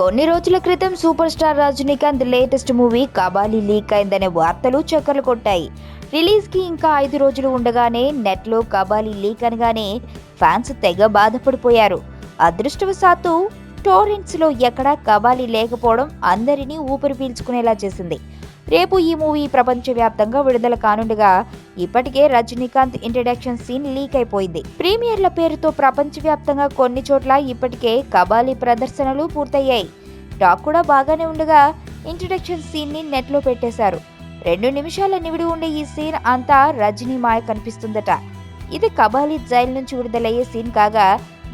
కొన్ని రోజుల క్రితం super star Rajinikanth latest movie Kabali leak అయిందనే వార్తలు చక్కర్లు కొట్టాయి. రిలీజ్కి ఇంకా 5 రోజులు ఉండగానే నెట్లో కబాలి లీక్ అనగానే ఫ్యాన్స్ తెగ బాధపడిపోయారు. అదృష్టవశాత్తు టోరెంట్స్లో ఎక్కడా కబాలి లేకపోవడం అందరినీ ఊపిరి పీల్చుకునేలా చేసింది. రేపు ఈ మూవీ ప్రపంచవ్యాప్తంగా విడుదల కానుండగా ఇప్పటికే రజనీకాంత్ ఇంట్రడక్షన్ సీన్ లీక్ అయిపోయింది. ప్రీమియర్ల పేరుతో ప్రపంచవ్యాప్తంగా కొన్ని చోట్ల ఇప్పటికే కబాలి ప్రదర్శనలు పూర్తయ్యాయి. టాక్ కూడా బాగానే ఉండగా ఇంట్రడక్షన్ సీన్ ని నెట్లో పెట్టేశారు. 2 నిమిషాల నివిడి ఉండే ఈ సీన్ అంతా రజనీ మాయ కనిపిస్తుందట. ఇది కబాలి జైలు నుంచి విడుదలయ్యే సీన్ కాగా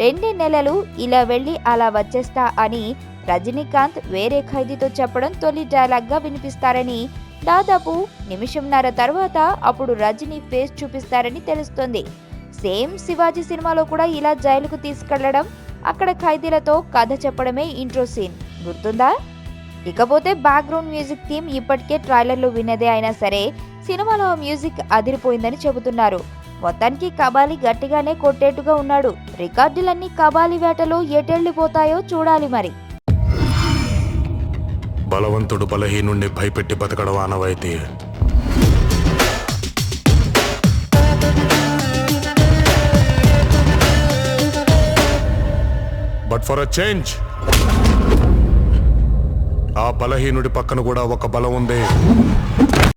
2 నెలలు ఇలా వెళ్లి అలా వచ్చేస్తా అని రజనీకాంత్ వేరే ఖైదీతో చెప్పడం తొలి డైలాగ్గా వినిపిస్తారని, దాదాపు నిమిషంన్నర తర్వాత అప్పుడు రజనీ ఫేస్ చూపిస్తారని తెలుస్తోంది. సేమ్ శివాజీ సినిమాలో కూడా ఇలా జైలుకు తీసుకెళ్లడం, అక్కడ ఖైదీలతో కథ చెప్పడమే ఇంట్రో సీన్ గుర్తుందా? ఇకపోతే బ్యాక్గ్రౌండ్ మ్యూజిక్ థీమ్ ఇప్పటికే ట్రైలర్లో విన్నదే అయినా సరే సినిమాలో మ్యూజిక్ అదిరిపోయిందని చెబుతున్నారు. మొత్తానికి కబాలి గట్టిగానే కొట్టేట్టుగా ఉన్నాడు. రికార్డులన్నీ కబాలి వేటలో ఎటెళ్లిపోతాయో చూడాలి మరి. బలవంతుడు బలహీనుణ్ణి భయపెట్టి బతకడం ఆనవాయితీ. బట్ ఫర్ అ చేంజ్ ఆ బలహీనుడి పక్కన కూడా ఒక బలం ఉంది.